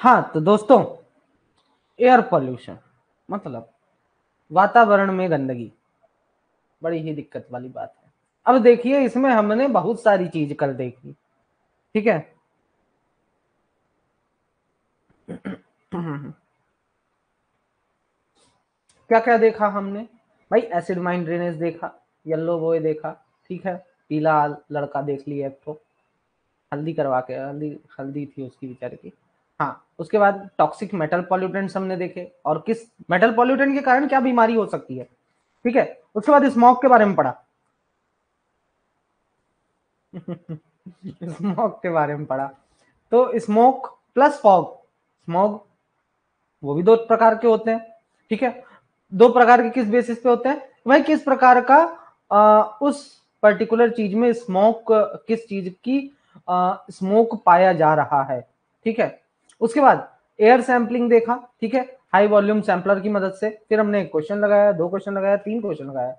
हाँ तो दोस्तों, एयर पॉल्यूशन मतलब वातावरण में गंदगी बड़ी ही दिक्कत वाली बात है। अब देखिए, इसमें हमने बहुत सारी चीज कल देखी, ठीक है। क्या क्या देखा हमने भाई? एसिड माइन ड्रेनेज देखा, येलो बॉय देखा, ठीक है, पीला लड़का देख लिया, एक तो हल्दी करवा के, हल्दी हल्दी थी उसकी बेचारे की। हाँ, उसके बाद टॉक्सिक मेटल पॉल्यूटेंट्स हमने देखे, और किस मेटल पॉल्यूटेंट के कारण क्या बीमारी हो सकती है, ठीक है। उसके बाद स्मोक के बारे में पढ़ा। स्मोक के बारे में पढ़ा। तो स्मोक प्लस फॉग, स्मोक वो भी दो प्रकार के होते हैं, ठीक है। दो प्रकार के किस बेसिस पे होते हैं भाई? किस प्रकार का उस पर्टिकुलर चीज में स्मोक, किस चीज की स्मोक पाया जा रहा है, ठीक है। उसके बाद एयर सैंपलिंग देखा, ठीक है, हाई वॉल्यूम सैंपलर की मदद से। फिर हमने एक क्वेश्चन लगाया, दो क्वेश्चन लगाया, तीन क्वेश्चन लगाया।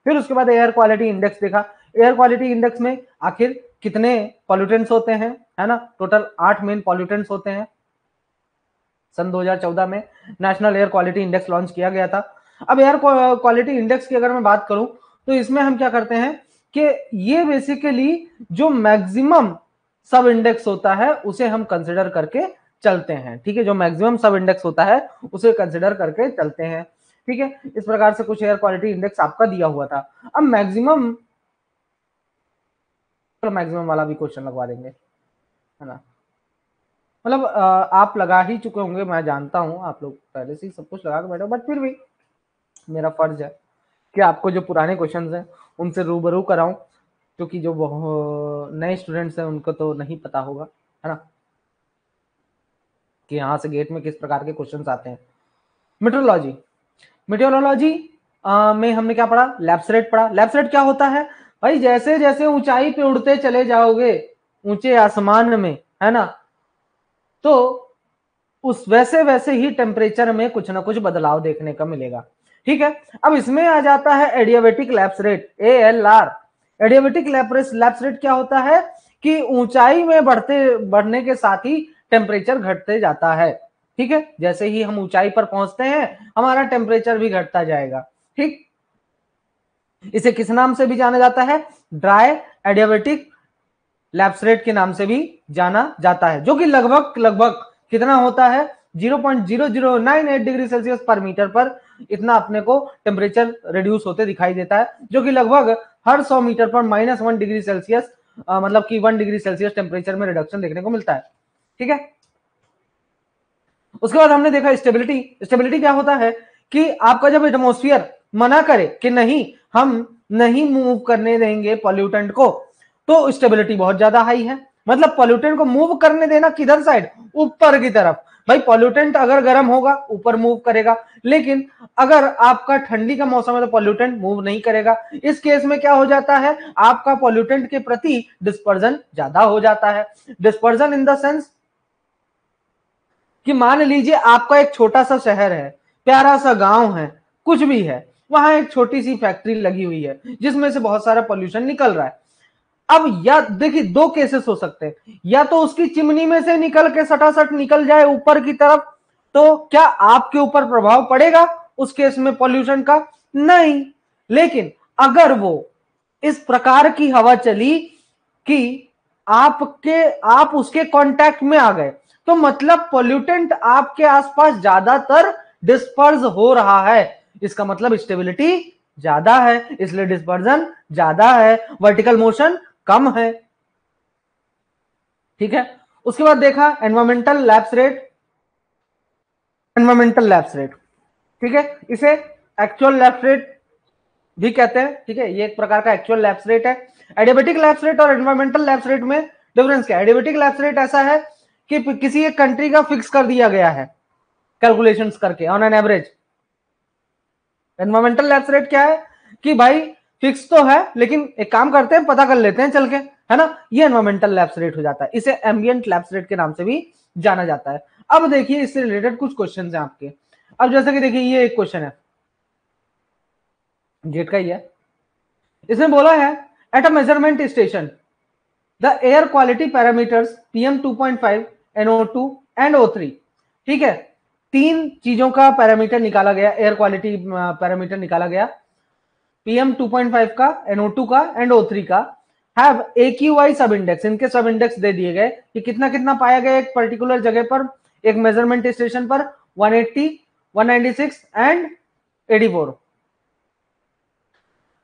फिर उसके बाद एयर क्वालिटी इंडेक्स देखा। एयर क्वालिटी इंडेक्स में आखिर कितने पॉल्यूटेंट्स होते हैं, है ना? टोटल 8 मेन पॉल्यूटेंट्स होते हैं। सन 2014 में national air quality index launch किया गया था। अब एयर क्वालिटी इंडेक्स की अगर मैं बात करूं, तो इसमें हम क्या करते हैं कि ये बेसिकली जो मैक्सिमम सब इंडेक्स होता है उसे हम कंसिडर करके चलते हैं, ठीक है। जो मैक्सिमम सब इंडेक्स होता है उसे कंसिडर करके चलते हैं, ठीक है। इस प्रकार से कुछ एयर क्वालिटी इंडेक्स आपका दिया हुआ था। अब मैक्सिमम, मैक्सिमम वाला भी क्वेश्चन लगवा देंगे, है ना। मतलब आप लगा ही चुके होंगे, मैं जानता हूं आप लोग पहले से ही सब कुछ लगा के बैठे हो, बट फिर भी मेरा फर्ज है कि आपको जो पुराने क्वेश्चंस हैं उनसे रूबरू कराऊं, क्योंकि जो नए स्टूडेंट्स हैं उनको तो नहीं पता होगा, है ना, कि यहाँ से गेट में किस प्रकार के क्वेश्चंस आते हैं। मेट्रोलॉजी, मेट्रोलॉजी में हमने क्या पढ़ा? लैप्स रेट पढ़ा। लैप्स रेट क्या होता है भाई? जैसे जैसे ऊंचाई पे उड़ते चले जाओगे, ऊंचे आसमान में, है ना, तो उस वैसे वैसे ही टेम्परेचर में कुछ ना कुछ बदलाव देखने का मिलेगा, ठीक है। अब इसमें आ जाता है adiabatic lapse rate, ALR। Adiabatic lapse rate क्या होता है कि ऊंचाई में बढ़ने के साथ ही टेम्परेचर घटते जाता है, ठीक है। जैसे ही हम ऊंचाई पर पहुंचते हैं हमारा टेम्परेचर भी घटता जाएगा, ठीक। इसे किस नाम से भी जाना जाता है? ड्राई एडियाबेटिक लैप्स रेट के नाम से भी जाना जाता है, जो कि लगभग लगभग कितना होता है? 0.0098 डिग्री सेल्सियस पर मीटर पर इतना अपने को टेम्परेचर रिड्यूस होते दिखाई देता है, जो कि लगभग हर 100 मीटर पर -1 डिग्री सेल्सियस, मतलब कि 1 डिग्री सेल्सियस टेम्परेचर में रिडक्शन देखने को मिलता है, ठीक है। उसके बाद हमने देखा स्टेबिलिटी। स्टेबिलिटी क्या होता है कि आपका जब एटमोस्फियर मना करे कि नहीं, हम नहीं मूव करने देंगे पॉल्यूटेंट को, तो स्टेबिलिटी बहुत ज्यादा हाई है। मतलब पॉल्यूटेंट को मूव करने देना किधर साइड? ऊपर की तरफ। भाई पॉल्यूटेंट अगर गर्म होगा ऊपर मूव करेगा, लेकिन अगर आपका ठंडी का मौसम है तो पॉल्यूटेंट मूव नहीं करेगा। इस केस में क्या हो जाता है? आपका पॉल्यूटेंट के प्रति डिस्पर्जन ज्यादा हो जाता है। डिस्पर्जन इन द सेंस कि मान लीजिए आपका एक छोटा सा शहर है, प्यारा सा गांव है, कुछ भी है, वहां एक छोटी सी फैक्ट्री लगी हुई है जिसमें से बहुत सारा पॉल्यूशन निकल रहा है। अब या देखिए, दो केसेस हो सकते हैं, या तो उसकी चिमनी में से निकल के सटासट निकल जाए ऊपर की तरफ, तो क्या आपके ऊपर प्रभाव पड़ेगा उस केस में पॉल्यूशन का? नहीं। लेकिन अगर वो इस प्रकार की हवा चली कि आप उसके कांटेक्ट में आ गए, तो मतलब पॉल्यूटेंट आपके आसपास ज्यादातर डिस्पर्स हो रहा है, इसका मतलब स्टेबिलिटी ज्यादा है, इसलिए डिस्पर्जन ज्यादा है, वर्टिकल मोशन कम है, ठीक है। उसके बाद देखा environmental lapse rate. Environmental lapse rate, ठीक है, इसे एक्चुअल लैप्स रेट भी कहते हैं, ठीक है। ये एक प्रकार का एक्चुअल लैप्स रेट है। एडियाबेटिक लैप्स रेट और एनवायरमेंटल लैप्स रेट में डिफरेंस क्या है? एडियाबेटिक लैप्स रेट ऐसा है कि किसी एक कंट्री का फिक्स कर दिया गया है कैलकुलेशंस करके on an average. Environmental lapse rate क्या है कि भाई फिक्स तो है, लेकिन एक काम करते हैं, पता कर लेते हैं चल के, है ना। ये एनवायरमेंटल लैप्स रेट हो जाता है। इसे एम्बिएंट लैप्स रेट के नाम से भी जाना जाता है। अब देखिए, इससे रिलेटेड कुछ क्वेश्चन है आपके। अब जैसे कि देखिए, ये एक क्वेश्चन है, जेट का ही है। इसमें बोला है at a measurement station the air quality parameters PM 2.5, NO2 and O3 ठीक है, 3 चीजों का पैरामीटर निकाला गया, एयर क्वालिटी पैरामीटर निकाला गया, PM 2.5 का, NO2 का एंड O3 का, हैव AQI सब इंडेक्स, इनके सब इंडेक्स दे दिए गए कि कितना कितना पाया गया एक पर्टिकुलर जगह पर, एक मेजरमेंट स्टेशन पर, 180, 196 एंड 84।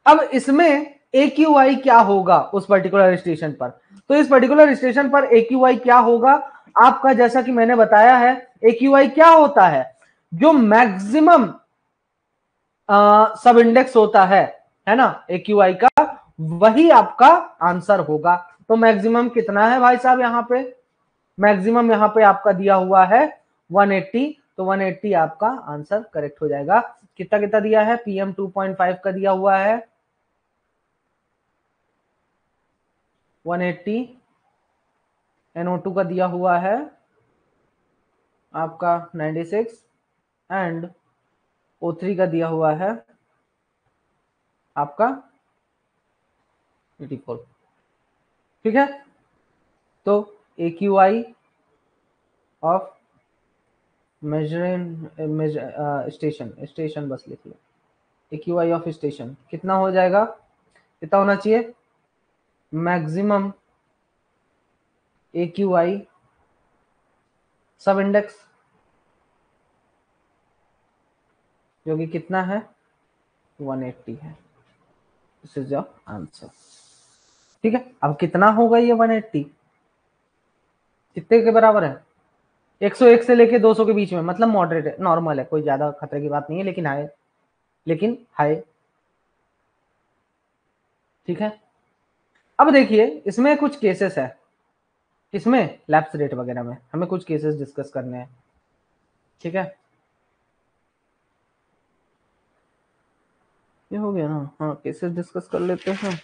अब इसमें AQI क्या होगा उस पर्टिकुलर स्टेशन पर, तो इस पर्टिकुलर स्टेशन पर AQI क्या होगा आपका, जैसा कि मैंने बताया है, AQI क्या होता है, जो मैक्सिमम सब इंडेक्स होता है ना AQI का, वही आपका आंसर होगा। तो मैक्सिमम कितना है भाई साहब, यहां पे मैक्सिमम यहां पे आपका दिया हुआ है 180, तो 180 आपका आंसर करेक्ट हो जाएगा। कितना कितना दिया है, PM 2.5 का दिया हुआ है 180, NO2 का दिया हुआ है आपका 96 एंड O3 का दिया हुआ है आपका 84। ठीक है, तो AQI of measuring station bus लिख लो, AQI ऑफ स्टेशन कितना हो जाएगा, कितना होना चाहिए, मैक्सिमम AQI सब इंडेक्स, जो कि कितना है 180 है। This is your answer. ठीक है, अब कितना होगा ये 180, कितने के बराबर है, 101 से लेके 200 के बीच में, मतलब मॉडरेट है, नॉर्मल है, कोई ज्यादा खतरे की बात नहीं है, लेकिन हाई, लेकिन हाई। ठीक है, अब देखिए इसमें कुछ केसेस है, इसमें लैप्स रेट वगैरह में हमें कुछ केसेस डिस्कस करने हैं। ठीक है, ये हो गया ना, हाँ केसेस डिस्कस कर लेते हैं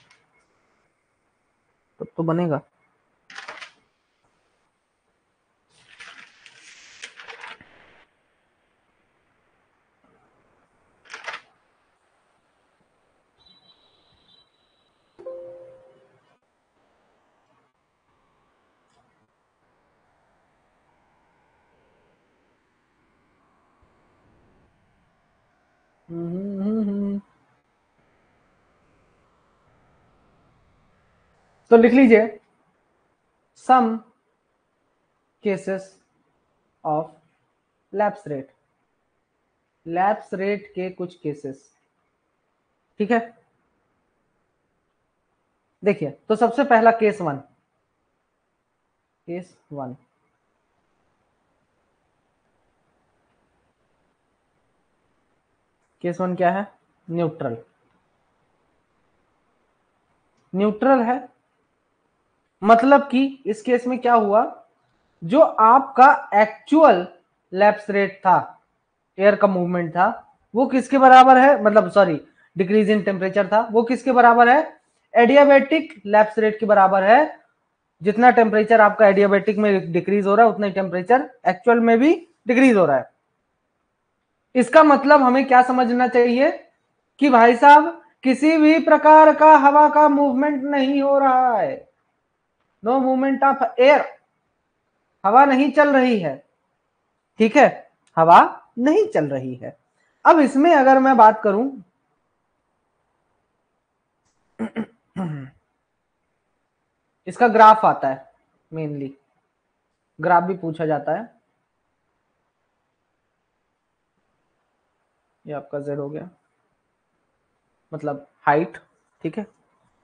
तब तो बनेगा। तो लिख लीजिए some cases of lapse rate, lapse rate के कुछ केसेस। ठीक है, देखिए तो सबसे पहला case one, case one, case one क्या है, न्यूट्रल, न्यूट्रल है, मतलब कि इस केस में क्या हुआ, जो आपका एक्चुअल लैप्स रेट था, एयर का मूवमेंट था, वो किसके बराबर है, मतलब सॉरी डिक्रीज इन टेम्परेचर था, वो किसके बराबर है, एडियाबेटिक लैप्स रेट के बराबर है। जितना टेम्परेचर आपका एडियाबेटिक में डिक्रीज हो रहा है, उतना ही टेम्परेचर एक्चुअल में भी डिक्रीज हो रहा है। इसका मतलब हमें क्या समझना चाहिए कि भाई साहब किसी भी प्रकार का हवा का मूवमेंट नहीं हो रहा है, नो मूवमेंट ऑफ एयर, हवा नहीं चल रही है। ठीक है, हवा नहीं चल रही है। अब इसमें अगर मैं बात करूं इसका ग्राफ आता है, मेनली ग्राफ भी पूछा जाता है। ये आपका जेड हो गया, मतलब हाइट, ठीक है,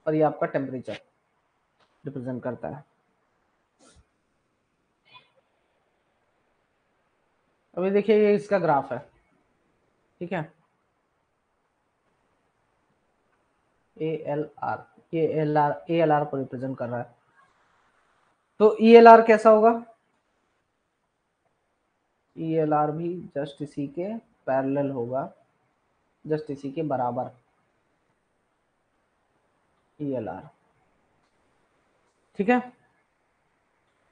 और ये आपका टेम्परेचर रिप्रेजेंट करता है। अभी देखिए ये इसका ग्राफ है, ठीक है, ए एल आर, ये एल आर को रिप्रेजेंट कर रहा है। तो ई एल आर कैसा होगा, ई एल आर भी जस्ट इसी के पैरेलल होगा, जस्ट इसी के बराबर, ई एल आर। ठीक है,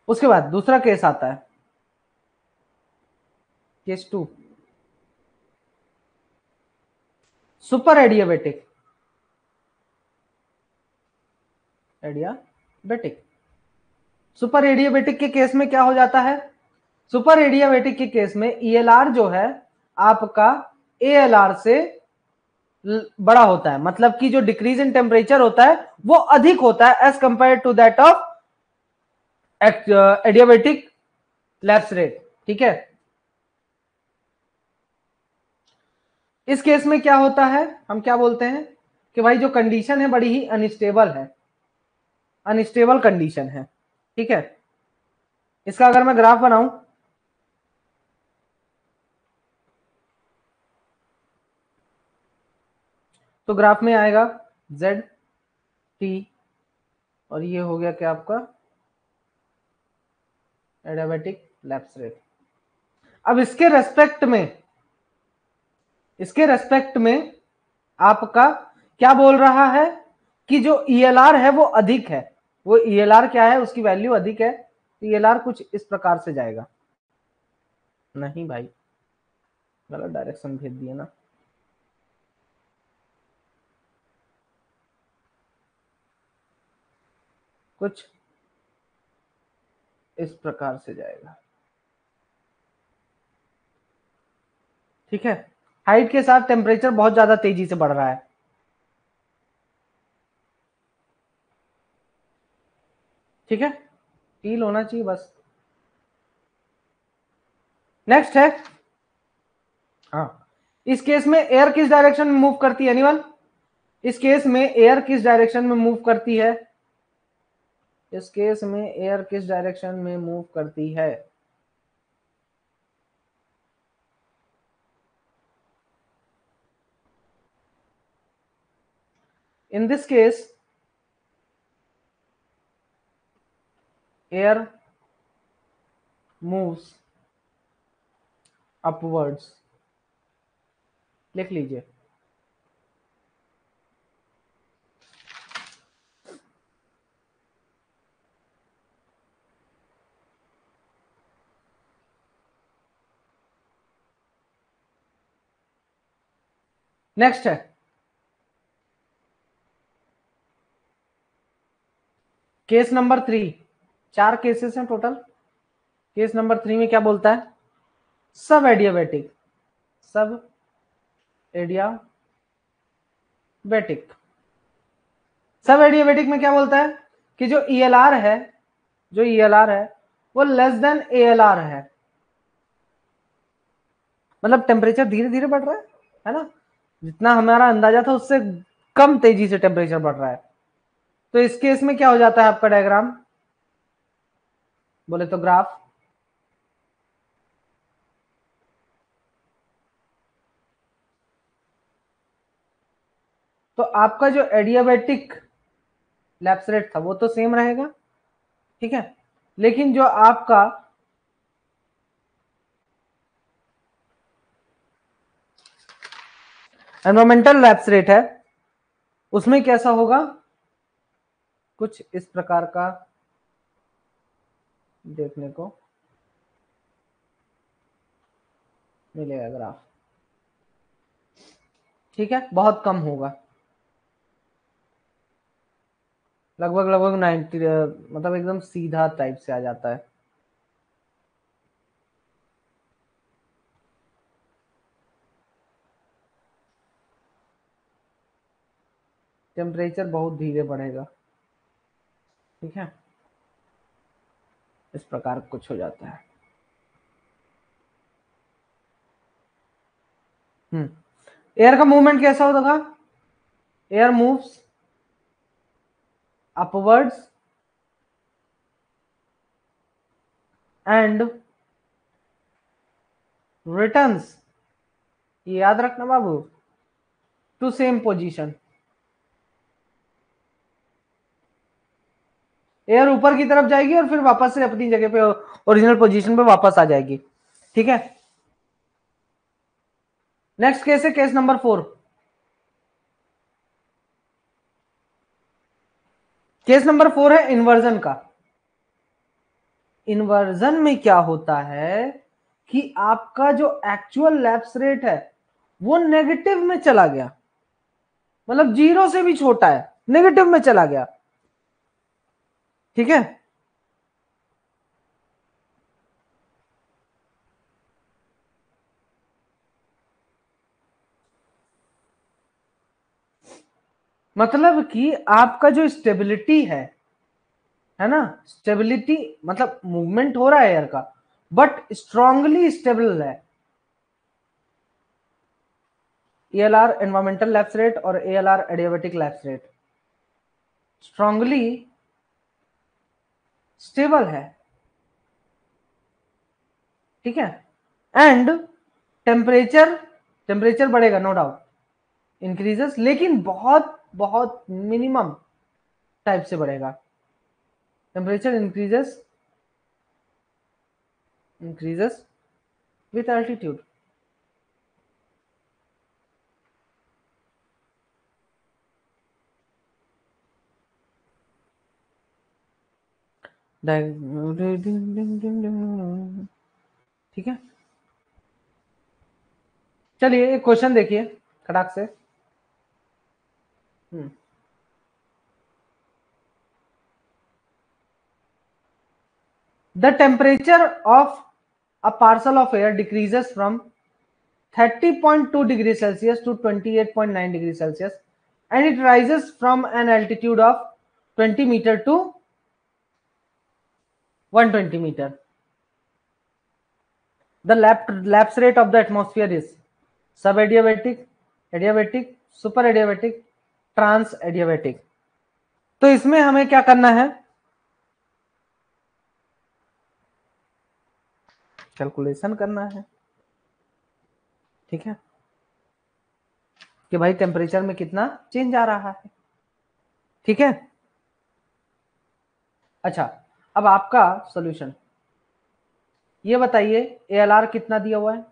उसके बाद दूसरा केस आता है, case two, super adiabatic, adiabatic, super adiabatic के केस में क्या हो जाता है, सुपर एडियाबेटिक के केस में ईएलआर जो है आपका एएलआर से बड़ा होता है, मतलब कि जो डिक्रीज इन टेम्परेचर होता है वो अधिक होता है as compared to that of adiabatic lapse rate. ठीक है, इस केस में क्या होता है, हम क्या बोलते हैं कि भाई जो कंडीशन है बड़ी ही अनस्टेबल है, अनस्टेबल कंडीशन है। ठीक है, इसका अगर मैं ग्राफ बनाऊं तो ग्राफ में आएगा Z T और ये हो गया क्या आपका एडियाबेटिक लैप्स रेट। अब इसके रेस्पेक्ट में आपका क्या बोल रहा है कि जो ईएलआर है वो अधिक है, वो ईएलआर क्या है, उसकी वैल्यू अधिक है, तो ईएलआर कुछ इस प्रकार से जाएगा। नहीं भाई, गलत डायरेक्शन भेज दिए ना, कुछ इस प्रकार से जाएगा। ठीक है, हाइट के साथ टेम्परेचर बहुत ज्यादा तेजी से बढ़ रहा है। ठीक है, फील होना चाहिए बस। नेक्स्ट है, हाँ, इस केस में एयर किस डायरेक्शन में मूव करती है एनीवन? इस केस में एयर किस डायरेक्शन में मूव करती है? इस केस में एयर किस डायरेक्शन में मूव करती है? In this case air moves upwards, लिख लीजिए। नेक्स्ट है, केस नंबर 3, 4 केसेस हैं टोटल। केस नंबर 3 में क्या बोलता है? सब एडियाबेटिक, सब एडियाबेटिक। सब एडियाबेटिक में क्या बोलता है कि जो ईएलआर है, जो ईएलआर है वो लेस देन एएलआर है, मतलब टेम्परेचर धीरे धीरे बढ़ रहा है ना, जितना हमारा अंदाजा था उससे कम तेजी से टेम्परेचर बढ़ रहा है। तो इस केस में क्या हो जाता है आपका डायग्राम, बोले तो ग्राफ, तो आपका जो एडियाबेटिक लैप्स रेट था वो तो सेम रहेगा। ठीक है, लेकिन जो आपका एनवायरमेंटल लैप्स रेट है उसमें कैसा होगा, कुछ इस प्रकार का देखने को मिलेगा ग्राफ। ठीक है, बहुत कम होगा, लगभग लगभग 90, मतलब एकदम सीधा टाइप से आ जाता है। टेम्परेचर बहुत धीरे बढ़ेगा। ठीक है, इस प्रकार कुछ हो जाता है। एयर का मूवमेंट कैसा होगा? Air moves upwards and returns, ये याद रखना बाबू, टू सेम पोजीशन। एयर ऊपर की तरफ जाएगी और फिर वापस से अपनी जगह पे ओरिजिनल पोजीशन पे वापस आ जाएगी। ठीक है, नेक्स्ट केस है केस नंबर 4। केस नंबर 4 है इन्वर्जन का। इन्वर्जन में क्या होता है कि आपका जो एक्चुअल लैप्स रेट है वो नेगेटिव में चला गया, मतलब 0 से भी छोटा है, नेगेटिव में चला गया। ठीक है, मतलब कि आपका जो स्टेबिलिटी है ना, स्टेबिलिटी मतलब मूवमेंट हो रहा है एयर का बट स्ट्रांगली स्टेबल है। ALR एनवायरमेंटल लैप्स रेट और ALR adiabatic lapse rate strongly stable है, ठीक है। एंड टेम्परेचर, टेम्परेचर बढ़ेगा नो डाउट इंक्रीजेस, लेकिन बहुत बहुत मिनिमम टाइप से बढ़ेगा। Temperature increases with altitude. ठीक है, चलिए एक क्वेश्चन देखिए खटाक से। The temperature of a parcel of air decreases from 30.2 degrees Celsius to 28.9 degrees Celsius and it rises from an altitude of 20 meter to 120 meter. The lapse rate of the atmosphere is subadiabatic, adiabatic, superadiabatic, transadiabatic. तो इसमें हमें क्या करना है, calculation करना है, ठीक है, कि भाई टेम्परेचर में कितना चेंज आ रहा है, ठीक है। अच्छा, अब आपका सॉल्यूशन ये बताइए, ALR कितना दिया हुआ है।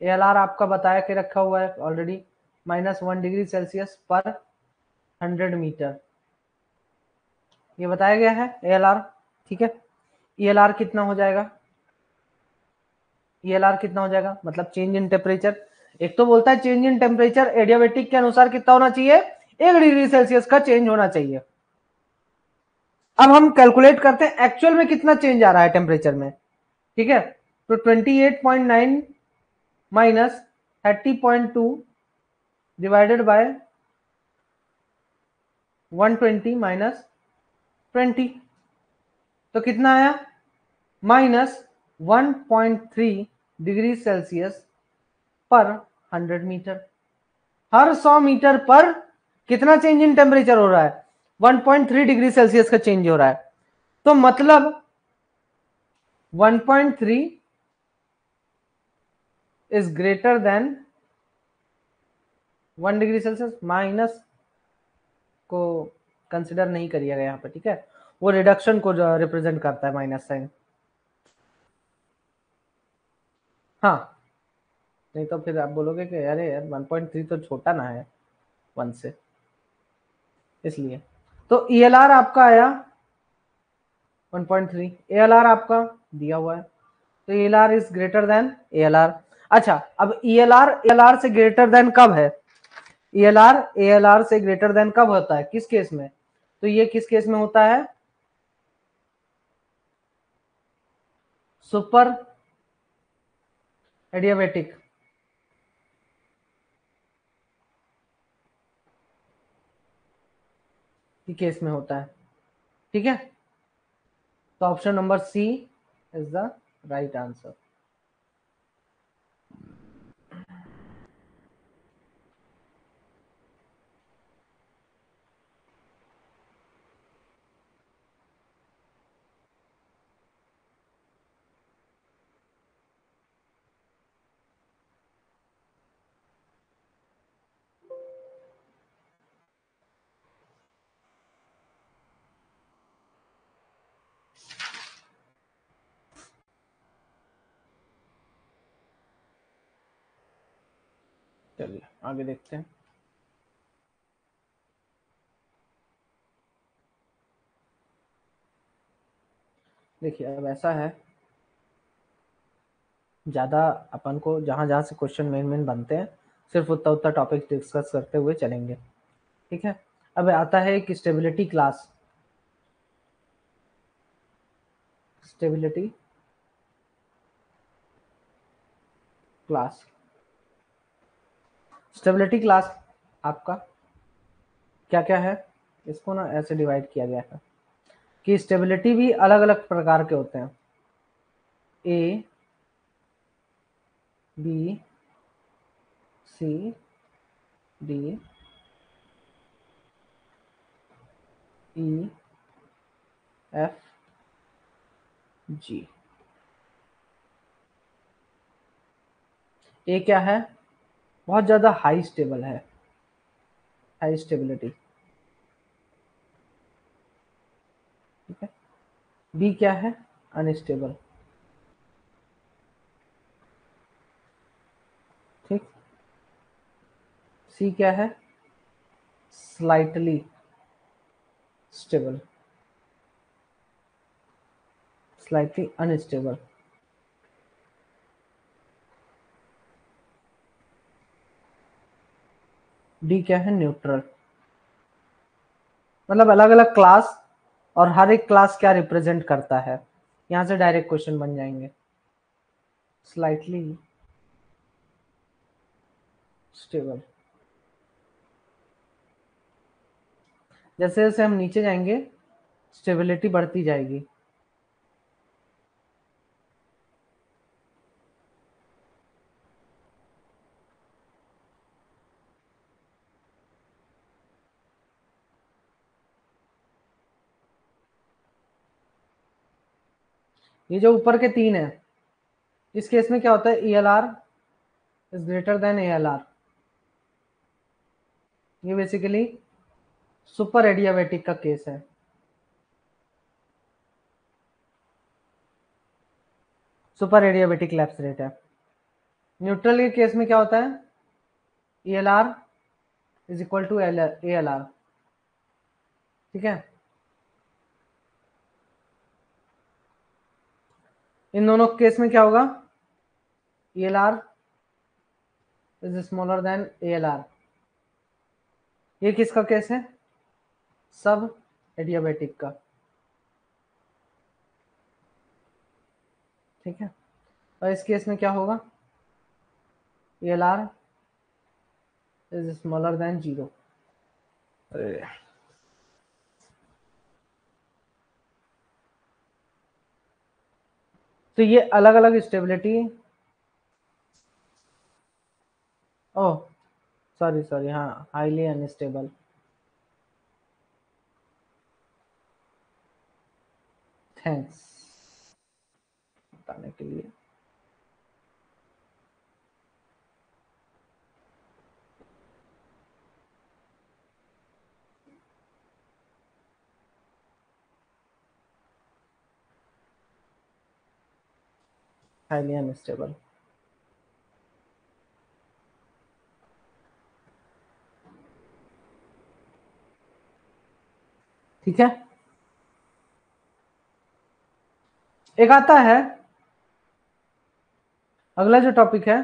ALR आपका बताया के रखा हुआ है ऑलरेडी -1 डिग्री सेल्सियस पर 100 मीटर, ये बताया गया है ALR, ठीक है। ELR कितना हो जाएगा, ELR कितना हो जाएगा मतलब चेंज इन टेम्परेचर। एक तो बोलता है चेंज इन टेम्परेचर एडियाबेटिक के अनुसार कितना होना चाहिए, 1 डिग्री सेल्सियस का चेंज होना चाहिए। अब हम कैलकुलेट करते हैं एक्चुअल में कितना चेंज आ रहा है टेम्परेचर में, ठीक है। तो 28.9 माइनस 30.2 डिवाइडेड बाय 120 माइनस 20, तो कितना आया -1.3 डिग्री सेल्सियस पर 100 मीटर। हर 100 मीटर पर कितना चेंज इन टेम्परेचर हो रहा है, 1.3 डिग्री सेल्सियस का चेंज हो रहा है। तो मतलब 1.3 is greater then 1 degree Celsius, minus को कंसिडर नहीं करिएगा यहाँ पे, ठीक है, वो रिडक्शन को रिप्रेजेंट करता है माइनस साइन। हाँ, नहीं तो फिर आप बोलोगे कि अरे यार 1.3 तो छोटा ना है 1 से, इसलिए। तो ELR आपका आया 1.3, ALR आपका दिया हुआ है, तो ELR is greater than ALR। अच्छा, अब ELR ALR से ग्रेटर देन कब है, ELR ALR से ग्रेटर देन कब होता है, किस केस में, तो ये किस केस में होता है, सुपर एडियाबेटिक, की केस में होता है, ठीक है। तो option number C is the right answer. चलिए आगे देखते हैं। देखिए अब ऐसा है, ज़्यादा अपन को जहाँ जहाँ से क्वेश्चन मेन बनते हैं सिर्फ उतना उतना टॉपिक डिस्कस करते हुए चलेंगे, ठीक है। अब आता है कि stability class, stability class, stability class आपका क्या क्या है, इसको ना ऐसे डिवाइड किया गया है कि स्टेबिलिटी भी अलग अलग प्रकार के होते हैं, A B C D E F G. A क्या है, बहुत ज्यादा हाई स्टेबल है, हाई स्टेबिलिटी, ठीक है। बी क्या है, अनस्टेबल, ठीक। सी क्या है, slightly stable, slightly unstable. D क्या है, न्यूट्रल। मतलब अलग अलग क्लास, और हर एक क्लास क्या रिप्रेजेंट करता है, यहां से डायरेक्ट क्वेश्चन बन जाएंगे। स्लाइटली स्टेबल, जैसे जैसे हम नीचे जाएंगे स्टेबिलिटी बढ़ती जाएगी। ये जो ऊपर के तीन है, इस केस में क्या होता है, ELR is greater than ALR। ये बेसिकली सुपर एडियाबेटिक का केस है। सुपर एडियाबेटिक लैप्स रेट है। न्यूट्रल के केस में क्या होता है, ELR is equal to ALR, ठीक है। इन दोनों केस में क्या होगा, ELR is smaller than ALR। ये किसका केस है, सब एडियाबेटिक का, ठीक है। और इस केस में क्या होगा, ELR इज स्मॉलर देन 0। तो ये अलग अलग स्टेबिलिटी, ओह सॉरी सॉरी, हाँ हाईली अनस्टेबल। थैंक्स बताने के लिए। हाईली अनस्टेबल, ठीक है। एक आता है अगला जो टॉपिक है,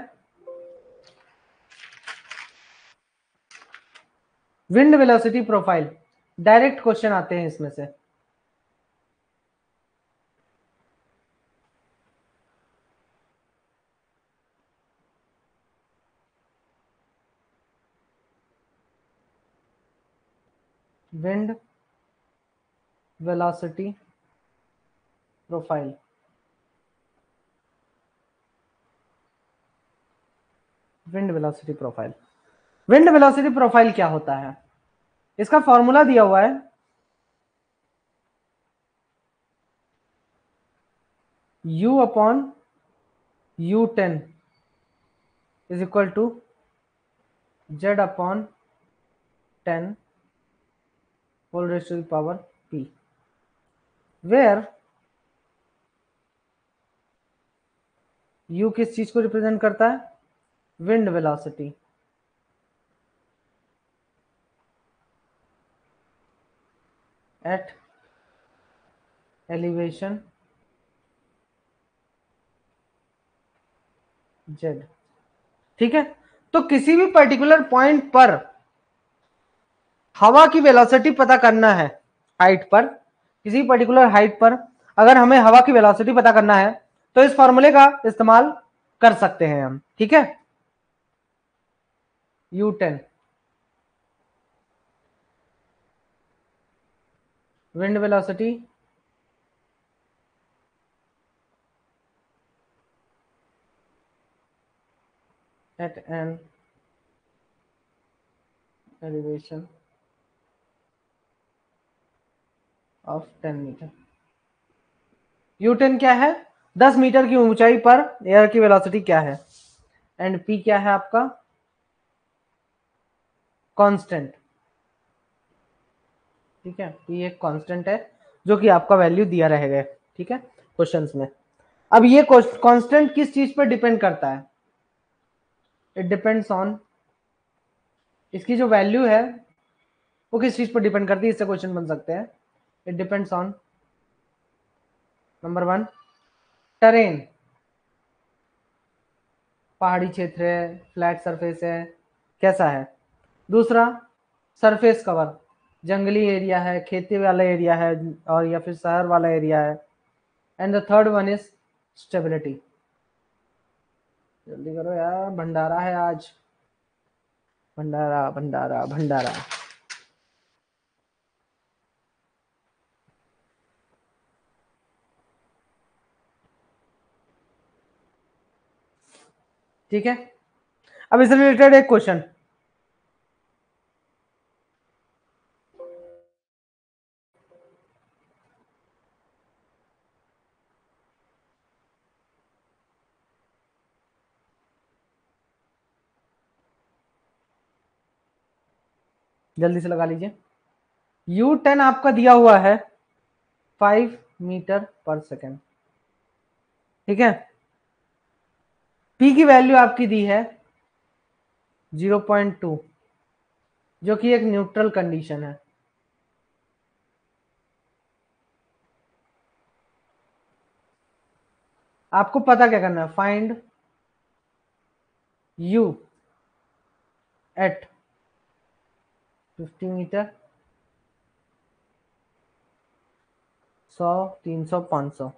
wind velocity profile. Direct question आते हैं इसमें से। Wind velocity profile, wind velocity profile. Wind velocity profile क्या होता है, इसका फॉर्मूला दिया हुआ है, U upon U10 is equal to Z upon 10 whole raise to the power P, where U किस चीज को रिप्रेजेंट करता है, wind velocity, at elevation Z, ठीक है। तो किसी भी पर्टिकुलर पॉइंट पर हवा की वेलोसिटी पता करना है, हाइट पर, किसी पर्टिकुलर हाइट पर अगर हमें हवा की वेलोसिटी पता करना है तो इस फॉर्मूले का इस्तेमाल कर सकते हैं हम, ठीक है। U10 wind velocity at an elevation of 10 metre. U10 क्या है? 10 मीटर की ऊंचाई पर एयर की वेलोसिटी क्या है? एंड P क्या है आपका? कांस्टेंट। ठीक है, P एक कांस्टेंट है जो कि आपका वैल्यू दिया रहेगा। ठीक है, क्वेश्चंस में। अब ये कांस्टेंट किस चीज पर डिपेंड करता है? इट डिपेंड्स ऑन, इसकी जो वैल्यू है वो किस चीज पर डिपेंड करती है, इससे क्वेश्चन बन सकते हैं। It depends on number 1 terrain, पहाड़ी क्षेत्र है, फ्लैट सरफेस है, कैसा है। दूसरा सरफेस कवर, जंगली एरिया है, खेती वाला एरिया है, और या फिर शहर वाला एरिया है। And the third one is stability. जल्दी करो यार, भंडारा है आज, भंडारा भंडारा भंडारा। ठीक है, अब इससे रिलेटेड एक क्वेश्चन, जल्दी से लगा लीजिए। U10 आपका दिया हुआ है 5 मीटर पर सेकेंड। ठीक है, P की वैल्यू आपकी दी है 0.2, जो कि एक न्यूट्रल कंडीशन है। आपको पता क्या करना है, फाइंड U एट 50 मीटर, 100, 300, 500।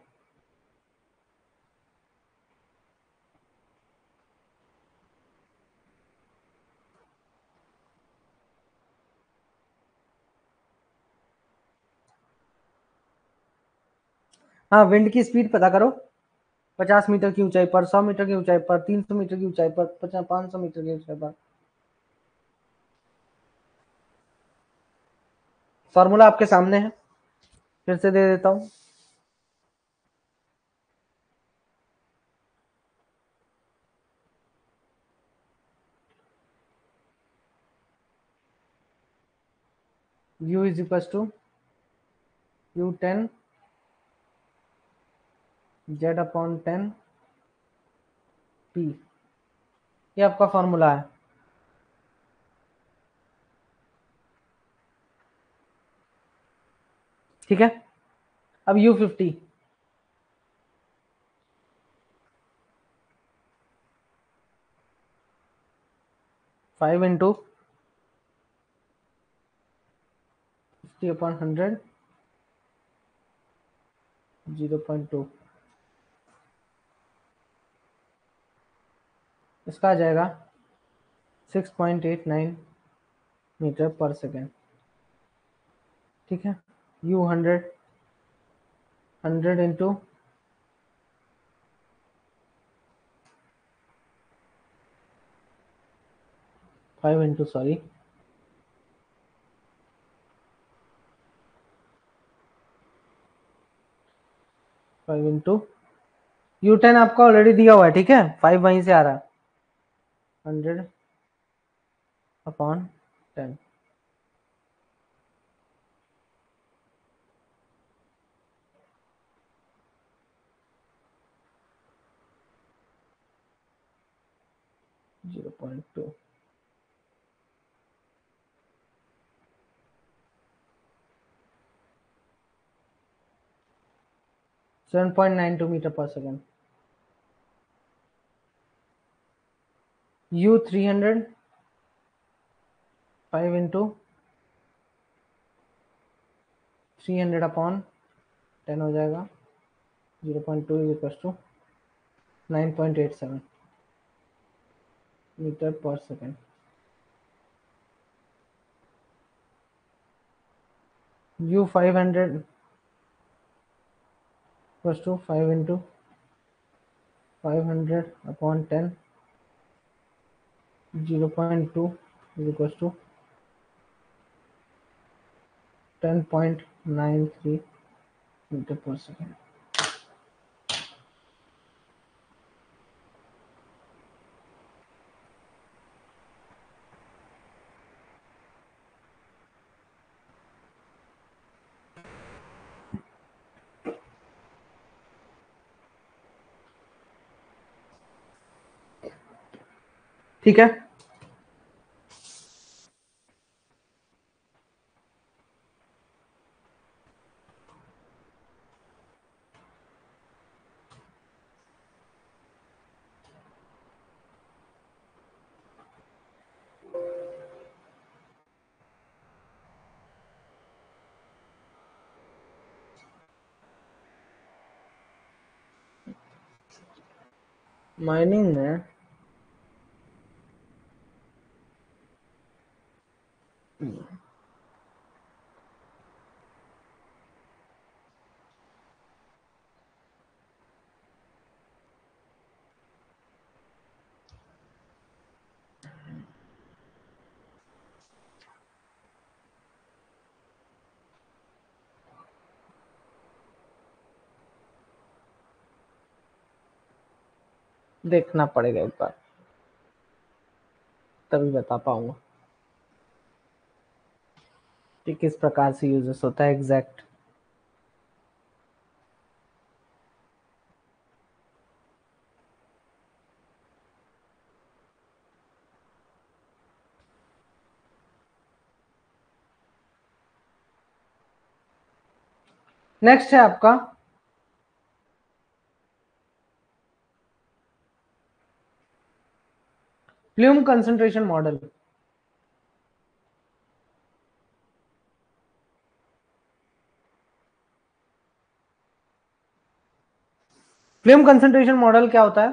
हाँ, विंड की स्पीड पता करो, 50 मीटर की ऊंचाई पर, 100 मीटर की ऊंचाई पर, 300 मीटर की ऊंचाई पर, 500 मीटर की ऊंचाई पर। फॉर्मूला आपके सामने है, फिर से दे देता हूं। U is equal to U10 Z/10 P, ये आपका फॉर्मूला है। ठीक है, अब U50, 5 इंटू 50/100, 0.2, इसका आ जाएगा 6.89 मीटर पर सेकेंड। ठीक है, U100, 100 into 5 into sorry 5 into U10 आपका ऑलरेडी दिया हुआ है। ठीक है, 5 वहीं से आ रहा है, 100/10, 0.2। 7.92 मीटर पर सेकेंड। U300, 5 इंटू 300/10 हो जाएगा, 0.2 इज इक्वल टू 9.87 मीटर पर second. U 500 equals to 5 into 500 upon 10, 0.2 is equals to 10.93 metre पर सेकेंड। ठीक है, माइनिंग में देखना पड़ेगा एक बार, तभी बता पाऊंगा कि किस प्रकार से यूजेस होता है एग्जैक्ट। नेक्स्ट है आपका flume concentration model. Flume concentration model क्या होता है?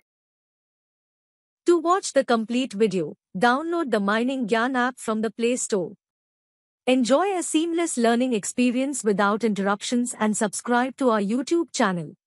To watch the complete video, download the Mining Gyan app from the Play Store. Enjoy a seamless learning experience without interruptions and subscribe to our YouTube channel.